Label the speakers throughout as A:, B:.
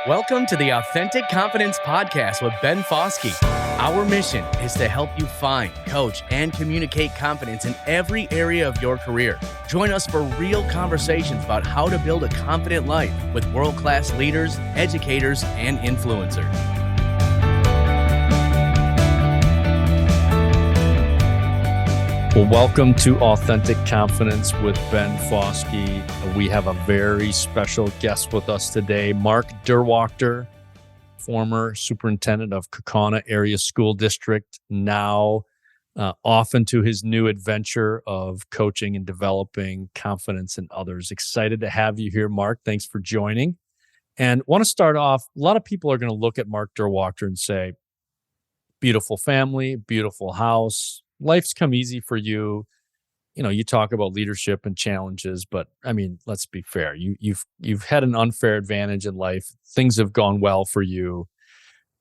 A: Welcome to the Authentic Confidence Podcast with Ben Fasuke. Our mission is to help you find, coach, and communicate confidence in every area of your career. Join us for real conversations about how to build a confident life with world-class leaders, educators, and influencers.
B: Well, welcome to Authentic Confidence with Ben Fasuke. We have a very special guest with us today, Mark Duerwaechter, former superintendent of Kaukauna Area School District, now off into his new adventure of coaching and developing confidence in others. Excited to have you here, Mark. Thanks for joining. And want to start off, a lot of people are going to look at Mark Duerwaechter and say, beautiful family, beautiful house, life's come easy for you. You know, you talk about leadership and challenges, but I mean, let's be fair. You've had an unfair advantage in life. Things have gone well for you.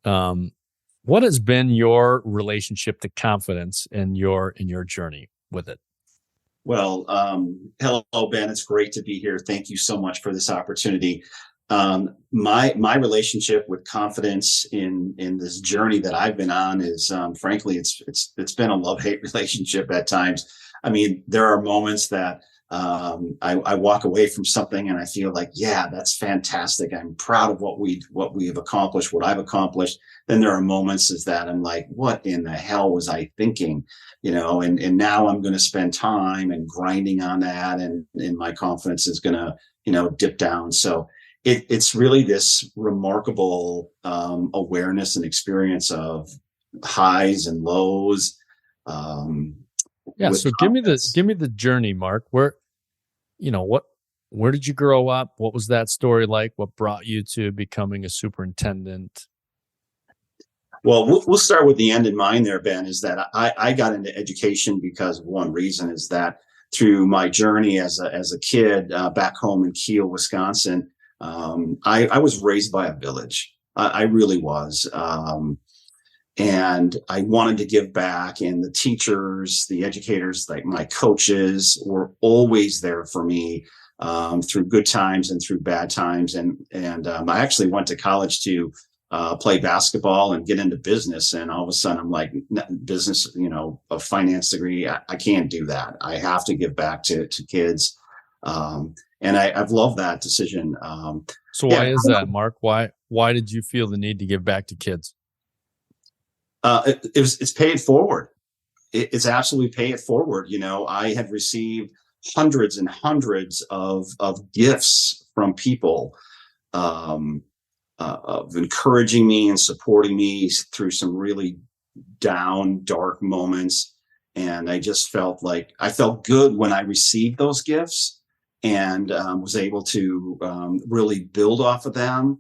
B: What has been your relationship to confidence in your journey with it?
C: Well, hello, Ben. It's great to be here. Thank you so much for this opportunity. My relationship with confidence in this journey that I've been on is, frankly, it's been a love-hate relationship at times. I mean, there are moments that I walk away from something and I feel like, yeah, that's fantastic. I'm proud of what we've accomplished, what I've accomplished. Then there are moments is that I'm like, what in the hell was I thinking? You know, and now I'm going to spend time and grinding on that, and my confidence is going to, dip down. So it's really this remarkable awareness and experience of highs and lows.
B: So give me the journey, Mark. Where did you grow up? What was that story like? What brought you to becoming a superintendent?
C: Well, we'll start with the end in mind there, Ben, is that I got into education because one reason is that through my journey as a kid back home in Kiel, Wisconsin, I was raised by a village. I really was. And I wanted to give back, and the teachers, the educators, like my coaches were always there for me through good times and through bad times. And I actually went to college to play basketball and get into business. And all of a sudden I'm like, business, a finance degree. I can't do that. I have to give back to kids. And I've loved that decision.
B: So why is that, Mark? Why did you feel the need to give back to kids?
C: It's pay it forward. It's absolutely pay it forward. I have received hundreds and hundreds of gifts from people of encouraging me and supporting me through some really down, dark moments. And I just felt like I felt good when I received those gifts, and was able to really build off of them.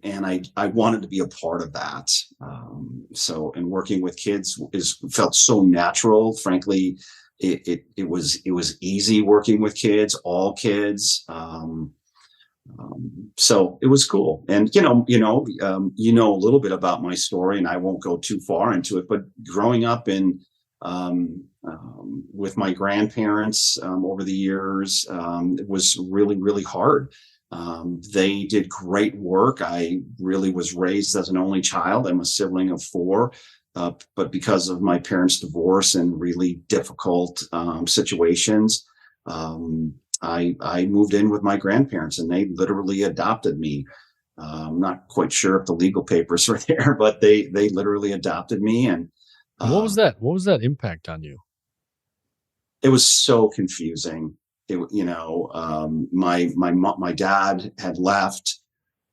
C: And I wanted to be a part of that. And working with kids felt so natural. Frankly, it was easy working with kids, all kids. So it was cool. And, a little bit about my story, and I won't go too far into it, but growing up with my grandparents over the years, it was really, really hard. They did great work. I really was raised as an only child. I'm a sibling of four, but because of my parents' divorce and really difficult situations, I moved in with my grandparents, and they literally adopted me. I'm not quite sure if the legal papers are there, but they literally adopted me. And
B: what was that? What was that impact on you?
C: It was so confusing. My dad had left,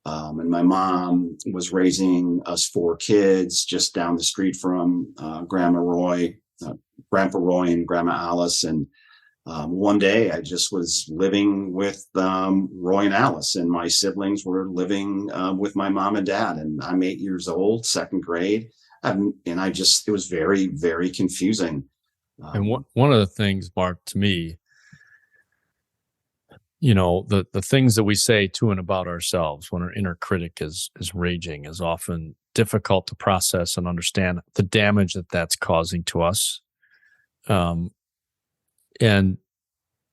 C: and my mom was raising us four kids just down the street from Grandpa Roy and Grandma Alice. And one day I just was living with Roy and Alice, and my siblings were living with my mom and dad. And I'm 8 years old, second grade. And it was very, very confusing.
B: And one of the things, Mark, to me, the things that we say to and about ourselves when our inner critic is raging is often difficult to process and understand the damage that's causing to us. And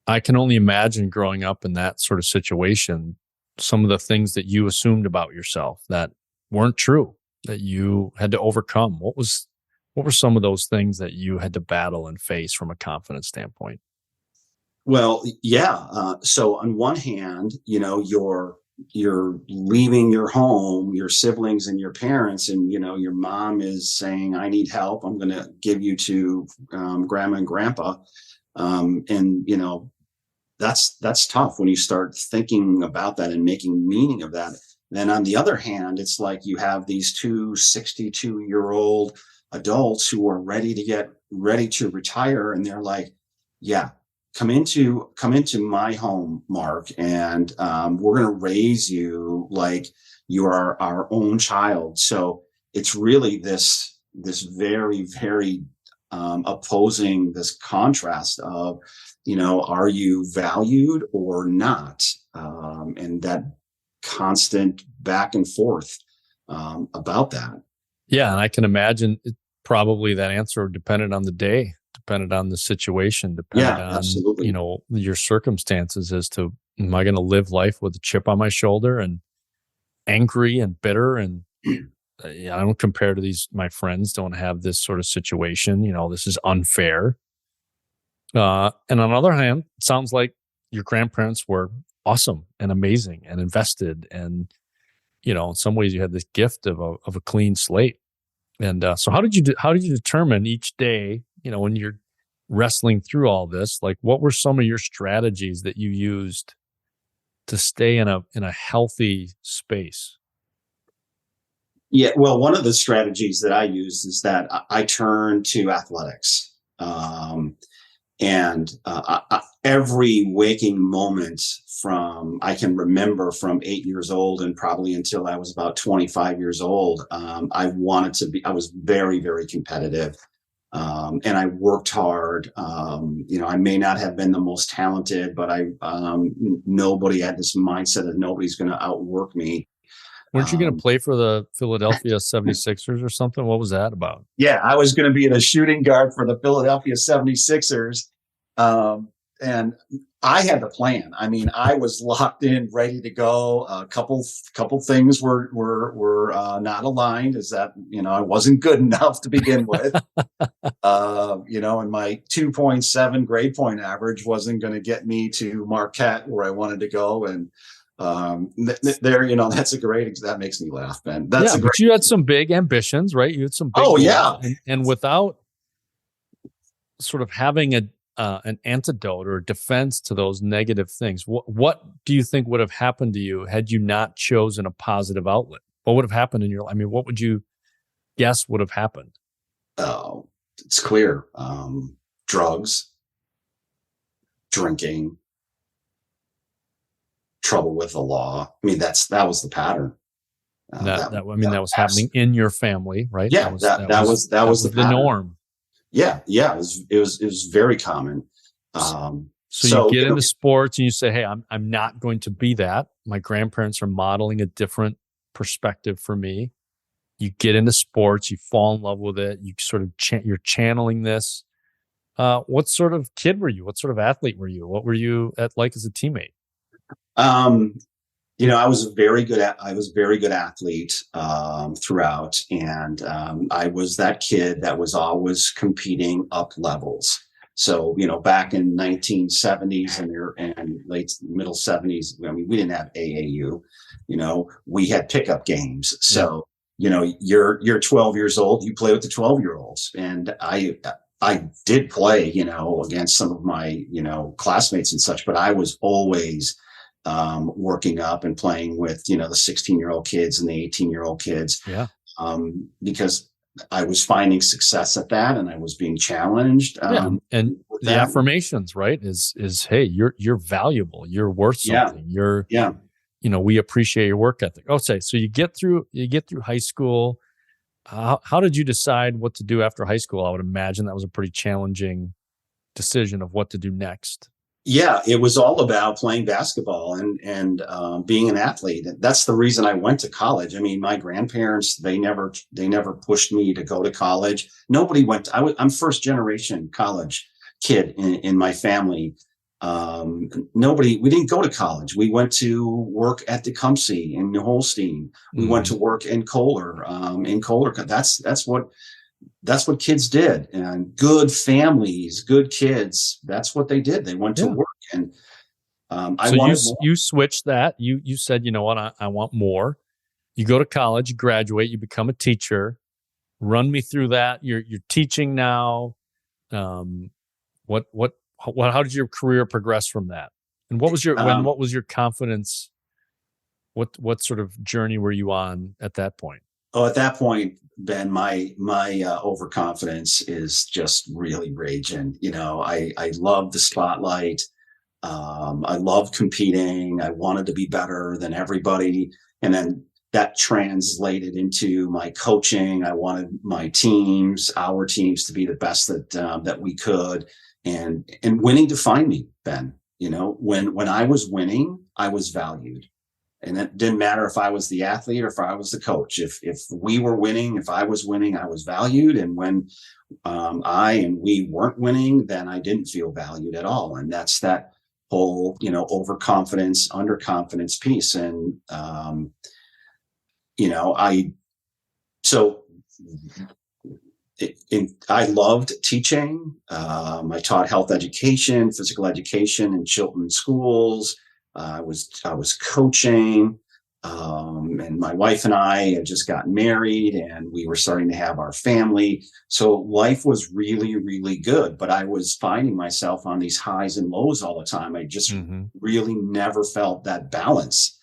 B: I can only imagine growing up in that sort of situation, some of the things that you assumed about yourself that weren't true, that you had to overcome? What were some of those things that you had to battle and face from a confidence standpoint?
C: Well, yeah. So on one hand, you're leaving your home, your siblings and your parents, and your mom is saying, "I need help. I'm going to give you to grandma and grandpa," and that's tough when you start thinking about that and making meaning of that. Then on the other hand, it's like you have these two 62-year-old adults who are ready to retire, and they're like, "Yeah, come into my home, Mark, and we're going to raise you like you are our own child." So it's really this very, very opposing, this contrast of, are you valued or not? And that constant back and forth about that.
B: Yeah, and I can imagine probably that answer depended on the day, depended on the situation, depended
C: Yeah,
B: on,
C: absolutely.
B: your circumstances as to, am I going to live life with a chip on my shoulder and angry and bitter? And I don't compare to my friends don't have this sort of situation. This is unfair. And on the other hand, it sounds like your grandparents were awesome and amazing and invested. And, in some ways you had this gift of a clean slate. And so how did you determine each day, when you're wrestling through all this, like what were some of your strategies that you used to stay in a healthy space?
C: Yeah, well, one of the strategies that I use is that I turn to athletics. And every waking moment I can remember from 8 years old and probably until I was about 25 years old, I was very, very competitive. And I worked hard. I may not have been the most talented, but nobody had this mindset that nobody's going to outwork me.
B: Weren't you going to play for the Philadelphia 76ers or something? What was that about?
C: Yeah, I was going to be the shooting guard for the Philadelphia 76ers. And I had the plan. I mean, I was locked in, ready to go. A couple things were not aligned. Is that I wasn't good enough to begin with. And my 2.7 grade point average wasn't going to get me to Marquette where I wanted to go. And that's that makes me laugh, Ben.
B: But you had some big ambitions, right? You had some big
C: goals,
B: yeah, and without sort of having an antidote or a defense to those negative things, what do you think would have happened to you had you not chosen a positive outlet? What would have happened in your life? I mean, what would you guess would have happened?
C: Oh, it's clear. Drugs, drinking, trouble with the law. I mean, that was the pattern.
B: That was happening in your family, right?
C: Yeah, that was the
B: norm.
C: Yeah, it was very common.
B: So you get into sports and you say, "Hey, I'm not going to be that. My grandparents are modeling a different perspective for me." You get into sports, you fall in love with it. You sort of you're channeling this. What sort of kid were you? What sort of athlete were you? What were you like as a teammate?
C: I was a very good athlete throughout, and I was that kid that was always competing up levels. So back in 1970s and late middle 70s, I mean, we didn't have AAU. We had pickup games. So you're 12 years old, you play with the 12-year-olds, and I did play against some of my classmates and such, but I was always working up and playing with the 16-year-old kids and the 18-year-old kids, because I was finding success at that and I was being challenged.
B: And the affirmations, right, is hey, you're valuable, you're worth something. We appreciate your work ethic. So you get through high school. How did you decide what to do after high school? I would imagine that was a pretty challenging decision of what to do next.
C: Yeah, it was all about playing basketball and being an athlete. That's the reason I went to college. I mean, my grandparents, they never pushed me to go to college. Nobody went. I'm first generation college kid in my family. We didn't go to college. We went to work at Tecumseh in New Holstein. We went to work in Kohler. That's what kids did. And good families, good kids. That's what they did. They went to work, and I
B: So
C: wanted more.
B: you switched that. You said, you know what, I want more. You go to college, you graduate, you become a teacher. Run me through that. You're teaching now. How did your career progress from that? And what was your confidence? What sort of journey were you on at that point?
C: Oh, at that point, Ben, my overconfidence is just really raging. I love the spotlight. I love competing. I wanted to be better than everybody, and then that translated into my coaching. I wanted our teams, to be the best that we could, and winning defined me, Ben. When I was winning, I was valued. And it didn't matter if I was the athlete or if I was the coach. If we were winning, if I was winning, I was valued. And when we weren't winning, then I didn't feel valued at all. And that's that whole, overconfidence, underconfidence piece. And, I loved teaching. I taught health education, physical education in Chilton schools. I was coaching, and my wife and I had just gotten married, and we were starting to have our family. So life was really, really good, but I was finding myself on these highs and lows all the time. I just really never felt that balance.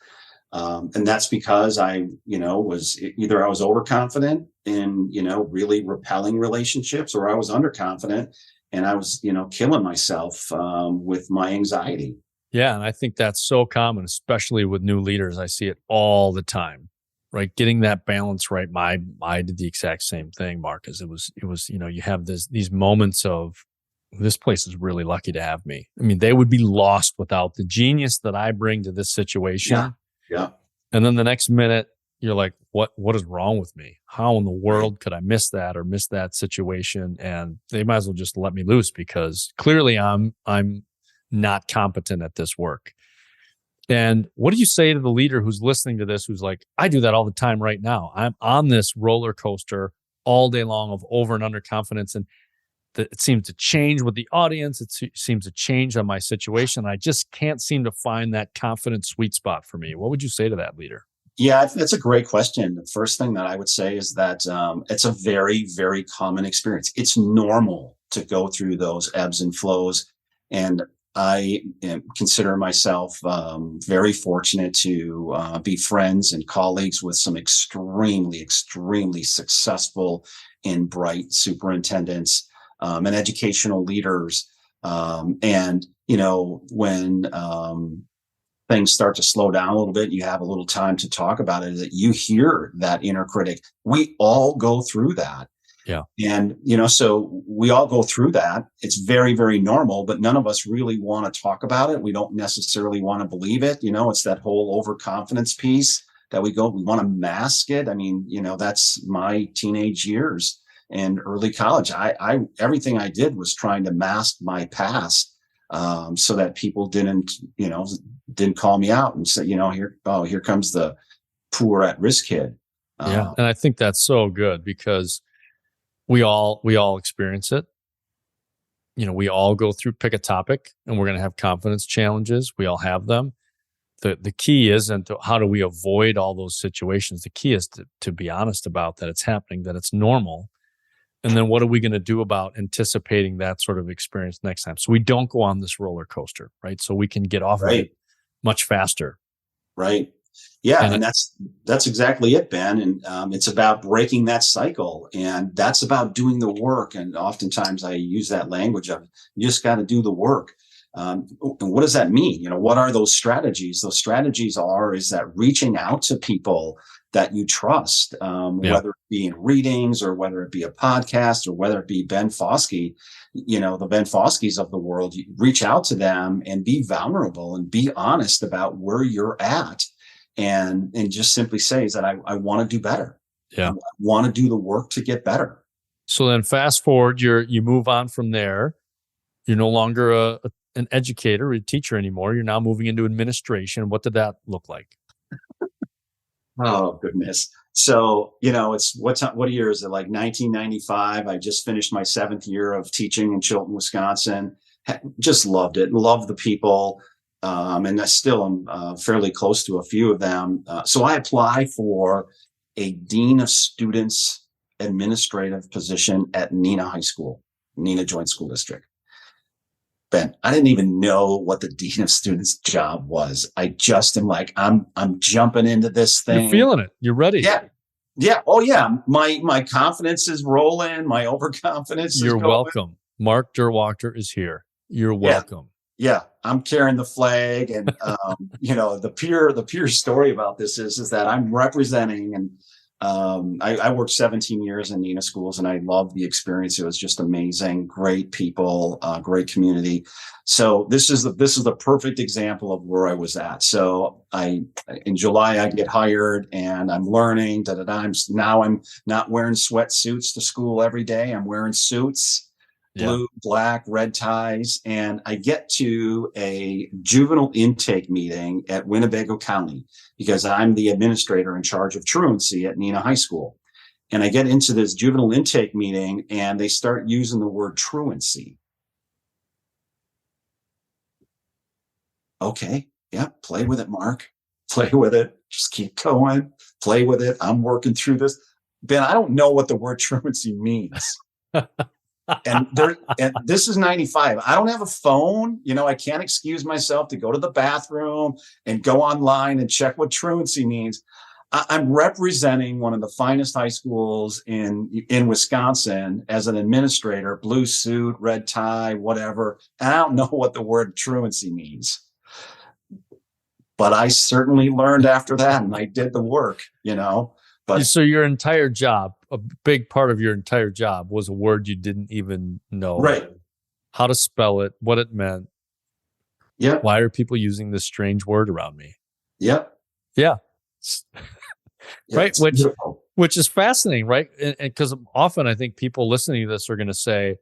C: And that's because I was overconfident in, really repelling relationships, or I was underconfident and I was, killing myself, with my anxiety.
B: Yeah, and I think that's so common, especially with new leaders. I see it all the time, right? Getting that balance right. I did the exact same thing, Marcus. It was, you have these moments of, this place is really lucky to have me. I mean, they would be lost without the genius that I bring to this situation.
C: Yeah.
B: And then the next minute, you're like, what is wrong with me? How in the world could I miss that situation? And they might as well just let me loose, because clearly I'm not competent at this work. And what do you say to the leader who's listening to this, who's like, I do that all the time right now. I'm on this roller coaster all day long of over and under confidence. And it seems to change with the audience. It seems to change on my situation. I just can't seem to find that confident sweet spot for me. What would you say to that leader?
C: Yeah, that's a great question. The first thing that I would say is that it's a very, very common experience. It's normal to go through those ebbs and flows. And I consider myself very fortunate to be friends and colleagues with some extremely, extremely successful and bright superintendents and educational leaders. When things start to slow down a little bit, you have a little time to talk about it, that you hear that inner critic. We all go through that.
B: Yeah.
C: And, so we all go through that. It's very, very normal, but none of us really want to talk about it. We don't necessarily want to believe it. It's that whole overconfidence piece that we want to mask it. I mean, that's my teenage years and early college. Everything I did was trying to mask my past, so that people didn't call me out and say, here comes the poor at-risk kid.
B: Yeah. And I think that's so good, because we all experience it. We all go through, pick a topic, and we're going to have confidence challenges. We all have them. The key isn't how do we avoid all those situations. The key is to be honest about that it's happening, that it's normal. And then what are we going to do about anticipating that sort of experience next time, so we don't go on this roller coaster, right? So we can get off of it much faster.
C: Right. Yeah. And that's exactly it, Ben. And it's about breaking that cycle, and that's about doing the work. And oftentimes I use that language of, you just got to do the work. And what does that mean? What are those strategies? Those strategies is that reaching out to people that you trust, whether it be in readings, or whether it be a podcast, or whether it be Ben Fasuke, the Ben Foskes of the world. You reach out to them and be vulnerable and be honest about where you're at, and just simply say is that I want to do better.
B: Yeah.
C: I want to do the work to get better.
B: So then fast forward, you move on from there. You're no longer an educator or a teacher anymore. You're now moving into administration. What did that look like?
C: Oh, goodness. So, what year is it? Like 1995. I just finished my 7th year of teaching in Chilton, Wisconsin. Just loved it. Loved the people. And I still am fairly close to a few of them. So I applied for a Dean of Students administrative position at Neenah High School, Neenah Joint School District. Ben, I didn't even know what the Dean of Students job was. I just am like, I'm jumping into this thing.
B: You're feeling it. You're ready.
C: Yeah. Yeah. Oh yeah. My confidence is rolling. My overconfidence is
B: You're
C: going.
B: welcome. Mark Duerwaechter is here. You're welcome.
C: Yeah. I'm carrying the flag, and the pure story about this is that I'm representing, and I worked 17 years in Neenah schools, and I loved the experience. It was just amazing. Great people, great community. So this is the perfect example of where I was at. So in July I get hired, and I'm learning. I'm not wearing sweatsuits to school every day. I'm wearing suits. Blue, black, red ties. And I get to a juvenile intake meeting at Winnebago County because I'm the administrator in charge of truancy at Neenah High School. And I get into this juvenile intake meeting, and they start using the word truancy. Okay. Yeah. Play with it, Mark. Play with it. Just keep going. Play with it. I'm working through this. Ben, I don't know what the word truancy means. And this is 95. I don't have a phone. I can't excuse myself to go to the bathroom and go online and check what truancy means. I'm representing one of the finest high schools in Wisconsin as an administrator, blue suit, red tie, whatever. And I don't know what the word truancy means. But I certainly learned after that, and I did the work, But
B: so your entire job, a big part of your entire job, was a word you didn't even know.
C: Right.
B: How to spell it, what it meant.
C: Yeah.
B: Why are people using this strange word around me?
C: Yep.
B: Yeah. Right.
C: Beautiful.
B: Which is fascinating, right? And because often I think people listening to this are going to say,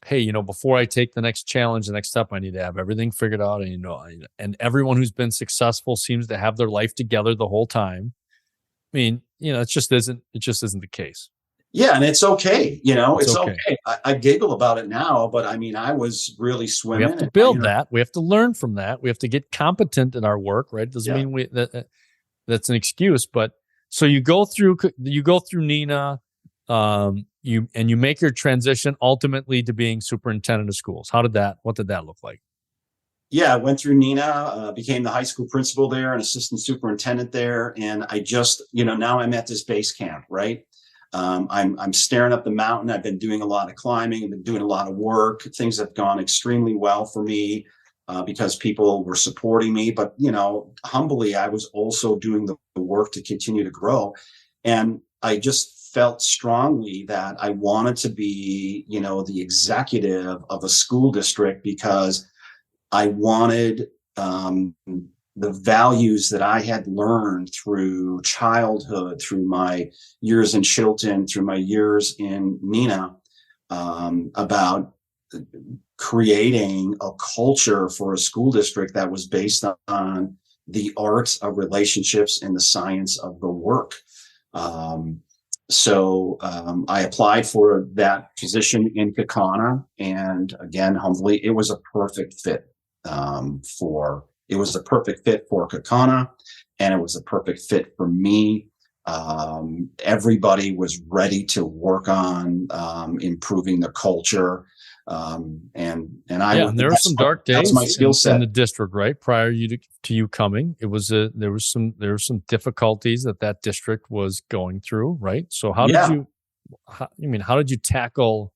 B: hey, before I take the next challenge, the next step, I need to have everything figured out. And everyone who's been successful seems to have their life together the whole time. I mean, it just isn't the case.
C: Yeah. And it's okay. It's
B: okay.
C: I giggle about it now, but I mean, I was really swimming.
B: We have to build that. We have to learn from that. We have to get competent in our work, right? It doesn't mean that's an excuse, but so you go through Neenah, you make your transition ultimately to being superintendent of schools. What did that look like?
C: Yeah, I went through Neenah, became the high school principal there and assistant superintendent there. And I just, now I'm at this base camp, right? I'm staring up the mountain. I've been doing a lot of climbing. I've been doing a lot of work. Things have gone extremely well for me because people were supporting me. But, humbly, I was also doing the work to continue to grow. And I just felt strongly that I wanted to be, the executive of a school district because I wanted the values that I had learned through childhood, through my years in Chilton, through my years in Neenah, about creating a culture for a school district that was based on the art of relationships and the science of the work. So I applied for that position in Kaukauna, and again, humbly, it was a perfect fit. It was a perfect fit for Kaukauna, and it was a perfect fit for me. Everybody was ready to work on improving the culture, and there
B: were some dark days.
C: That's my skill set
B: in the district, right? Prior to you coming, there was some difficulties that district was going through, right? So how did you tackle?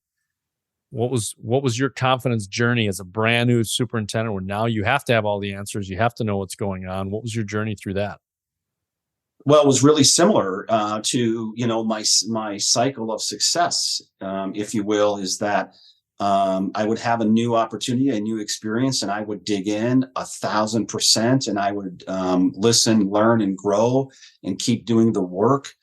B: What was your confidence journey as a brand new superintendent where now you have to have all the answers, you have to know what's going on? What was your journey through that?
C: Well, it was really similar to my cycle of success, if you will, is that I would have a new opportunity, a new experience, and I would dig in 1,000%, and I would listen, learn, and grow, and keep doing the work.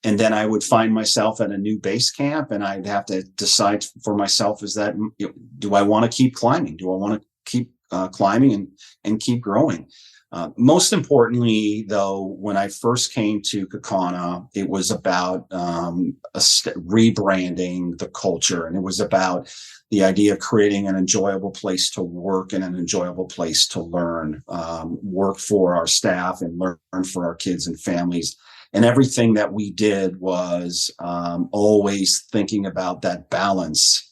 C: And then I would find myself at a new base camp, and I'd have to decide for myself, do I want to keep climbing? Do I want to keep climbing and keep growing? Most importantly, though, when I first came to Kaukauna, it was about rebranding the culture, and it was about the idea of creating an enjoyable place to work and an enjoyable place to learn, work for our staff and learn for our kids and families. And everything that we did was always thinking about that balance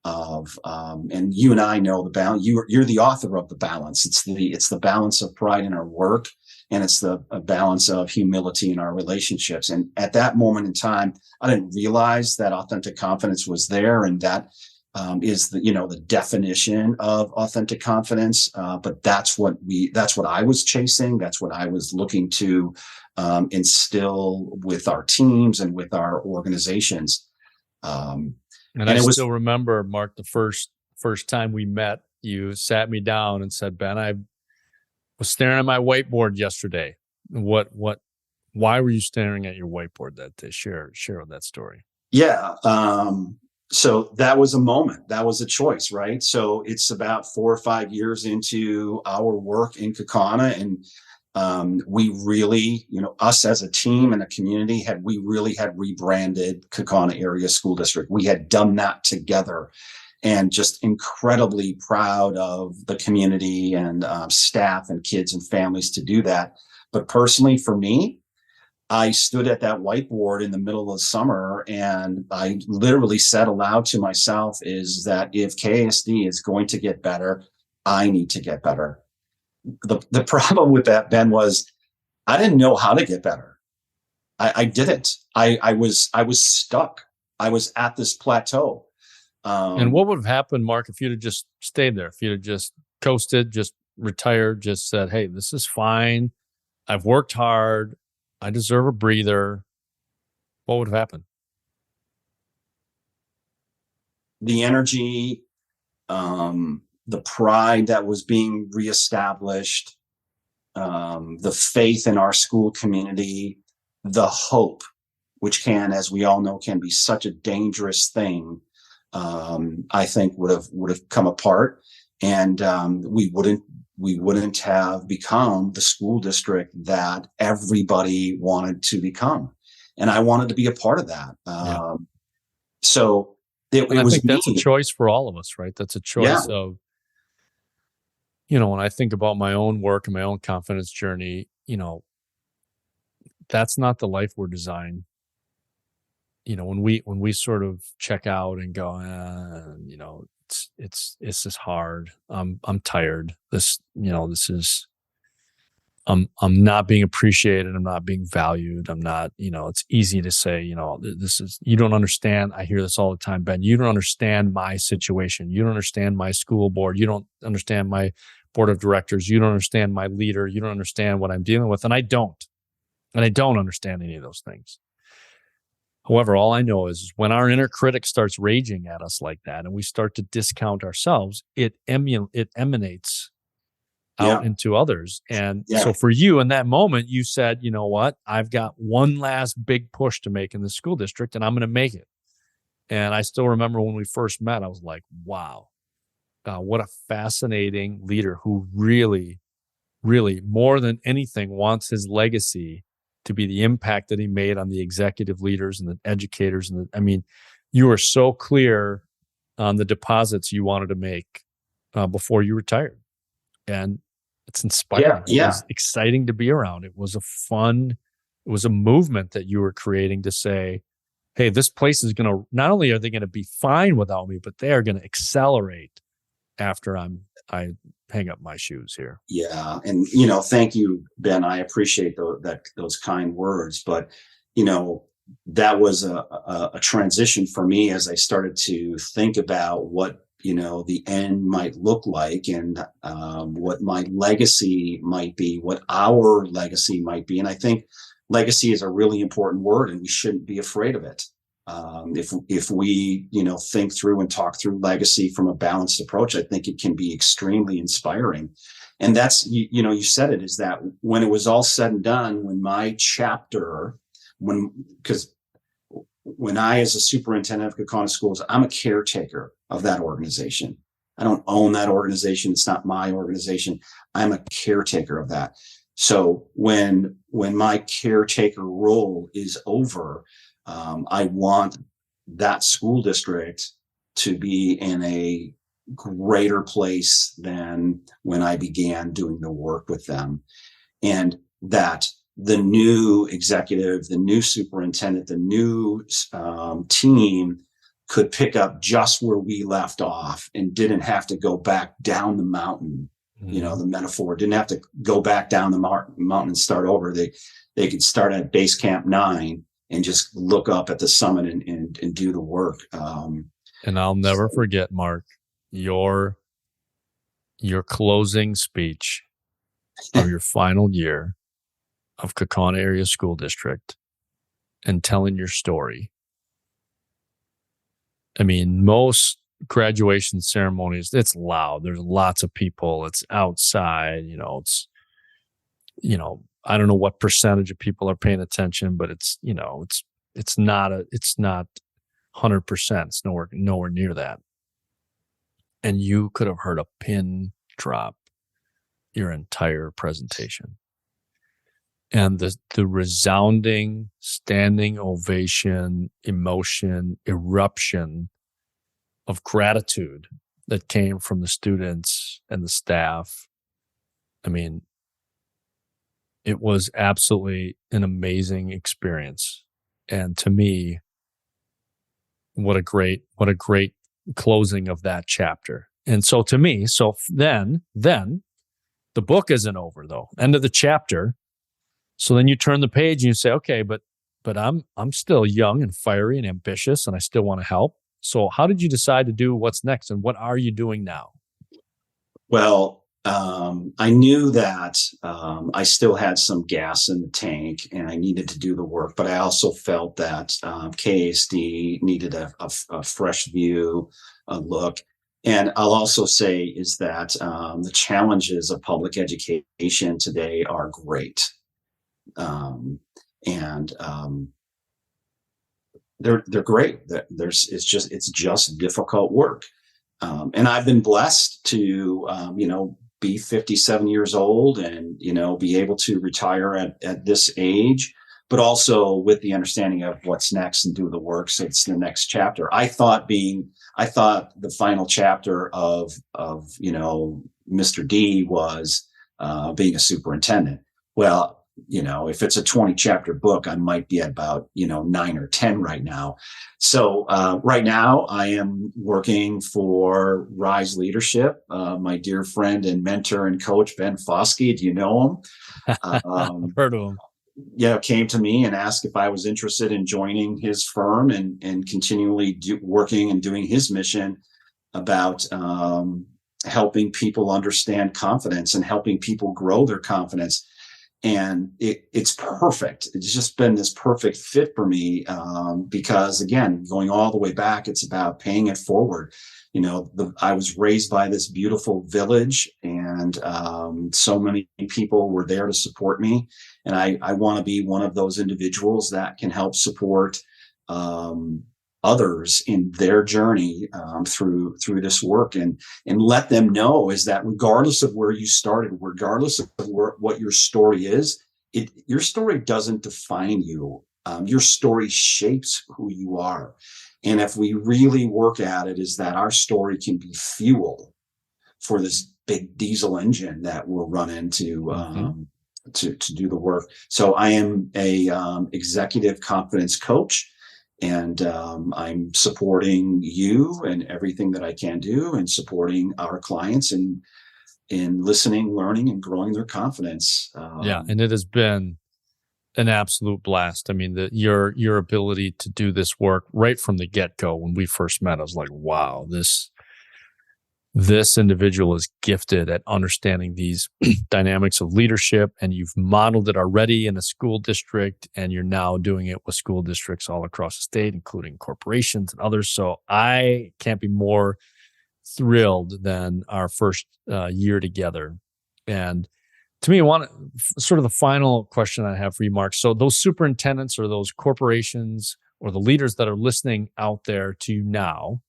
C: of, and you and I know the balance. You're the author of the balance. It's the balance of pride in our work, and it's the balance of humility in our relationships. And at that moment in time, I didn't realize that authentic confidence was there, and that is the definition of authentic confidence. But that's what I was chasing. That's what I was looking to instill with our teams and with our organizations.
B: And I still remember, Mark, the first time we met, you sat me down and said, Ben, I was staring at my whiteboard yesterday. Why were you staring at your whiteboard that day? Share that story.
C: Yeah. So that was a moment. That was a choice, right? So it's about 4 or 5 years into our work in Kaukauna, and we really, us as a team and a community had rebranded Kaukauna Area School District. We had done that together, and just incredibly proud of the community and staff and kids and families to do that. But personally, for me, I stood at that whiteboard in the middle of the summer, and I literally said aloud to myself is that if KSD is going to get better, I need to get better. The problem with that, Ben, was I didn't know how to get better. I didn't. I was stuck. I was at this plateau.
B: And what would have happened, Mark, if you'd have just stayed there? If you'd have just coasted, just retired, just said, hey, this is fine. I've worked hard. I deserve a breather. What would have happened?
C: The energy, the pride that was being reestablished, the faith in our school community, the hope, which can, as we all know, can be such a dangerous thing, I think would have come apart, and we wouldn't have become the school district that everybody wanted to become. And I wanted to be a part of that. So it was,
B: I think that's a choice for all of us, right? That's a choice of, when I think about my own work and my own confidence journey, that's not the life we're designed. When we sort of check out and go, it's just hard. I'm tired. This is, I'm not being appreciated. I'm not being valued. I'm not, it's easy to say, this is, you don't understand. I hear this all the time, Ben, you don't understand my situation. You don't understand my school board. You don't understand my board of directors. You don't understand my leader. You don't understand what I'm dealing with. And I don't understand any of those things. However, all I know is when our inner critic starts raging at us like that, and we start to discount ourselves, it emanates out into others. And so for you in that moment, you said, you know what, I've got one last big push to make in the school district, and I'm going to make it. And I still remember when we first met, I was like, wow, what a fascinating leader who really, really, more than anything, wants his legacy to be the impact that he made on the executive leaders and the educators. And you were so clear on the deposits you wanted to make before you retired. And it's inspiring. It was exciting to be around. It was a movement that you were creating to say, hey, this place is going to, not only are they going to be fine without me, but they are going to accelerate after I hang up my shoes here.
C: Yeah. And, thank you, Ben. I appreciate those kind words, but, that was a transition for me as I started to think about what, the end might look like, and what my legacy might be, what our legacy might be. And I think legacy is a really important word, and we shouldn't be afraid of it. If we, think through and talk through legacy from a balanced approach, I think it can be extremely inspiring. And that's, you said it, is that when it was all said and done, when my chapter because when I, as a superintendent of Kaukauna Schools, I'm a caretaker of that organization. I don't own that organization. It's not my organization. I'm a caretaker of that. So when my caretaker role is over, I want that school district to be in a greater place than when I began doing the work with them. And that the new executive, the new superintendent, the new team could pick up just where we left off and didn't have to go back down the mountain.
B: Mm-hmm.
C: The metaphor didn't have to go back down the mountain and start over. They could start at base camp 9 and just look up at the summit and do the work.
B: And I'll never forget, Mark, your closing speech of your final year of Kaukauna Area School District and telling your story. I mean, most graduation ceremonies, it's loud. There's lots of people. It's outside, I don't know what percentage of people are paying attention, but it's not 100%. It's nowhere near that. And you could have heard a pin drop your entire presentation. And the resounding standing ovation, emotion, eruption of gratitude that came from the students and the staff. I mean, it was absolutely an amazing experience. And to me, what a great closing of that chapter. And so to me, then the book isn't over though. End of the chapter. So then you turn the page and you say, okay, but I'm still young and fiery and ambitious and I still want to help. So how did you decide to do what's next and what are you doing now?
C: Well, I knew that I still had some gas in the tank and I needed to do the work, but I also felt that KASD needed a fresh view, a look. And I'll also say is that the challenges of public education today are great. They're great. It's just difficult work. And I've been blessed to, be 57 years old and, be able to retire at this age, but also with the understanding of what's next and do the work. So it's the next chapter. I thought the final chapter of Mr. D was being a superintendent. Well, if it's a 20 chapter book, I might be at about, 9 or 10 right now. So right now I am working for Rise Leadership. My dear friend and mentor and coach, Ben Fasuke. Do you know him?
B: I've heard of him.
C: Came to me and asked if I was interested in joining his firm and continually working and doing his mission about helping people understand confidence and helping people grow their confidence. And it's perfect. It's just been this perfect fit for me because, again, going all the way back, it's about paying it forward. I was raised by this beautiful village and so many people were there to support me. And I want to be one of those individuals that can help support others in their journey through this work and let them know is that regardless of where you started, regardless of what your story is, your story doesn't define you. Your story shapes who you are. And if we really work at it, is that our story can be fuel for this big diesel engine that we'll run into to do the work. So I am a executive confidence coach. And I'm supporting you and everything that I can do and supporting our clients in listening, learning, and growing their confidence.
B: And it has been an absolute blast. I mean, your ability to do this work right from the get-go when we first met, I was like, wow, this individual is gifted at understanding these dynamics of leadership, and you've modeled it already in a school district, and you're now doing it with school districts all across the state, including corporations and others. So I can't be more thrilled than our first year together. And to me, sort of the final question I have for you, Mark. So those superintendents or those corporations or the leaders that are listening out there to you now,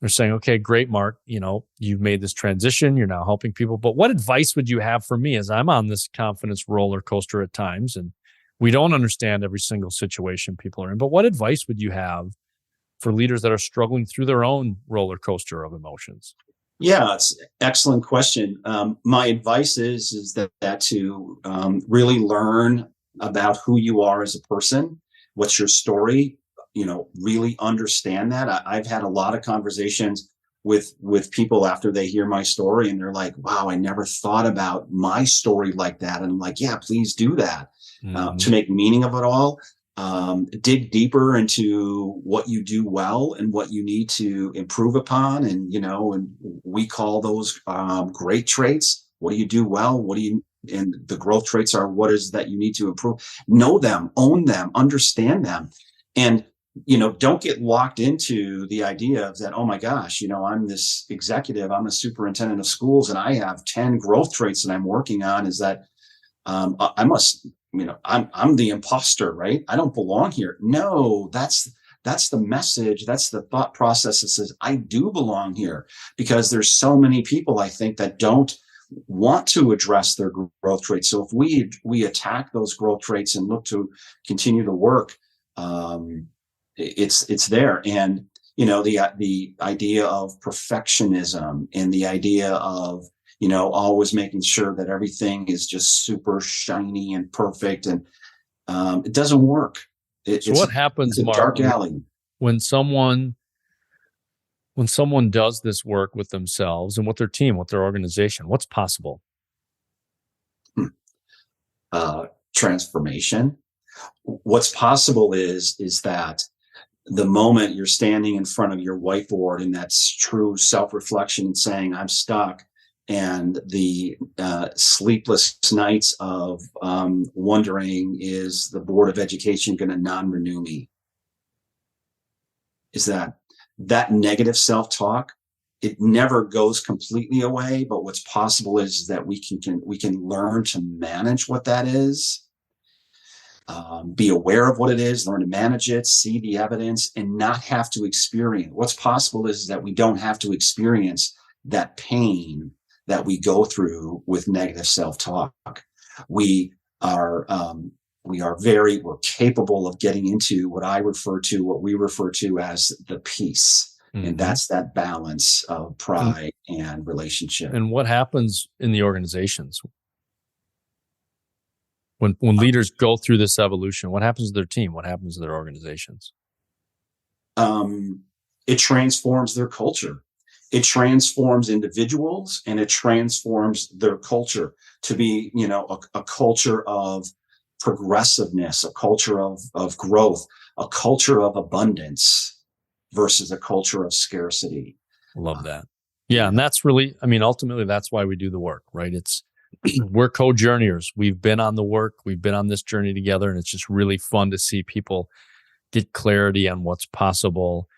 B: they're saying, okay, great, Mark, you've made this transition. You're now helping people. But what advice would you have for me as I'm on this confidence roller coaster at times? And we don't understand every single situation people are in. But what advice would you have for leaders that are struggling through their own roller coaster of emotions?
C: Yeah, it's an excellent question. My advice is that to really learn about who you are as a person, what's your story, really understand that. I've had a lot of conversations with people after they hear my story and they're like, wow, I never thought about my story like that. And I'm like, yeah, please do that. To make meaning of it all. Dig deeper into what you do well and what you need to improve upon. And we call those great traits. What do you do well? And the growth traits are what is that you need to improve. Know them, own them, understand them. And, don't get locked into the idea of that, oh my gosh, I'm this executive, I'm a superintendent of schools, and I have 10 growth traits that I'm working on. Is that I must, I'm the imposter, right? I don't belong here. No, that's the message. That's the thought process that says, I do belong here, because there's so many people, I think, that don't want to address their growth traits. So if we attack those growth traits and look to continue to work, it's there. And, the idea of perfectionism and the idea of, always making sure that everything is just super shiny and perfect. And it doesn't work.
B: So what happens, Mark,
C: dark alley.
B: when someone does this work with themselves and with their team, with their organization? What's possible?
C: Transformation. What's possible is that the moment you're standing in front of your whiteboard, and that's true self-reflection and saying, I'm stuck, and the sleepless nights of wondering, is the Board of Education going to non-renew me? Is that negative self-talk? It never goes completely away, but what's possible is that we can learn to manage what that is, be aware of what it is, learn to manage it, see the evidence, and not have to experience. What's possible is that we don't have to experience that pain that we go through with negative self-talk. We're capable of getting into what we refer to as the peace. Mm-hmm. And that's that balance of pride and relationship.
B: And what happens in the organizations when leaders go through this evolution? What happens to their team? What happens to their organizations?
C: It transforms their culture. It transforms individuals, and it transforms their culture to be, a culture of progressiveness, a culture of growth, a culture of abundance versus a culture of scarcity.
B: Love that. Yeah. And that's really, ultimately that's why we do the work, right? We're co-journeyers. We've been on the work. We've been on this journey together, and it's just really fun to see people get clarity on what's possible.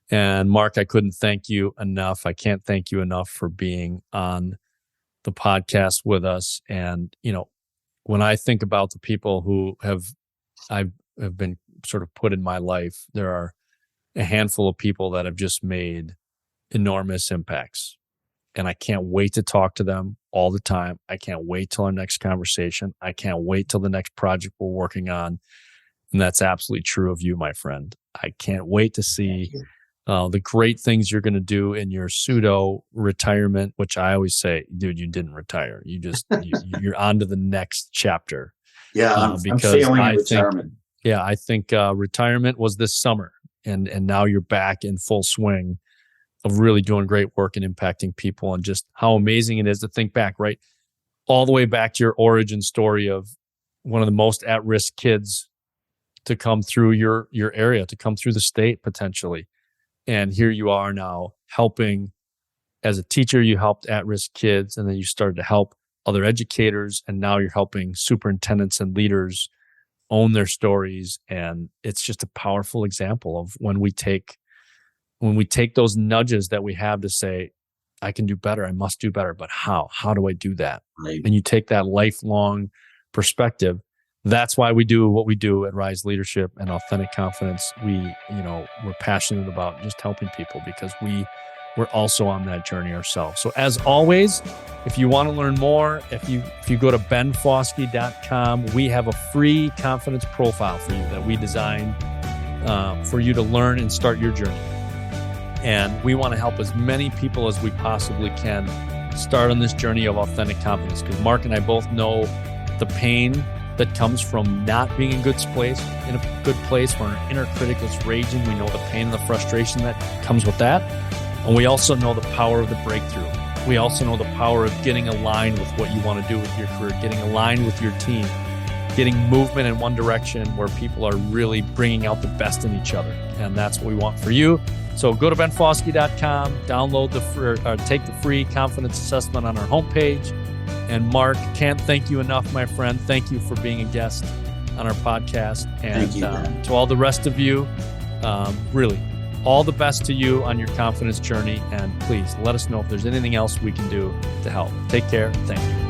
B: And Mark, I couldn't thank you enough. I can't thank you enough for being on the podcast with us. And, when I think about the people who I've been sort of put in my life, there are a handful of people that have just made enormous impacts. And I can't wait to talk to them all the time. I can't wait till our next conversation. I can't wait till the next project we're working on. And that's absolutely true of you, my friend. I can't wait to see the great things you're going to do in your pseudo retirement, which I always say, dude, you didn't retire. You're on to the next chapter.
C: Yeah, I'm failing in retirement.
B: I think retirement was this summer, and now you're back in full swing of really doing great work and impacting people, and just how amazing it is to think back, right? All the way back to your origin story of one of the most at-risk kids to come through your area, to come through the state potentially. And here you are now helping. As a teacher, you helped at-risk kids, and then you started to help other educators, and now you're helping superintendents and leaders own their stories. And it's just a powerful example of when we take those nudges that we have to say, I can do better. I must do better. But how? How do I do that?
C: Right.
B: And you take that lifelong perspective. That's why we do what we do at Rise Leadership and Authentic Confidence. We're passionate about just helping people because we're also on that journey ourselves. So as always, if you want to learn more, if you go to benfasuke.com, we have a free confidence profile for you that we designed for you to learn and start your journey. And we want to help as many people as we possibly can start on this journey of authentic confidence, because Mark and I both know the pain that comes from not being in a good place where our inner critic is raging. We know the pain and the frustration that comes with that. And we also know the power of the breakthrough. We also know the power of getting aligned with what you want to do with your career, getting aligned with your team, getting movement in one direction where people are really bringing out the best in each other. And that's what we want for you. So go to benfasuke.com, download take the free confidence assessment on our homepage. And Mark, can't thank you enough, my friend. Thank you for being a guest on our podcast. And
C: Thank you,
B: to all the rest of you, really, all the best to you on your confidence journey. And please let us know if there's anything else we can do to help. Take care. Thank you.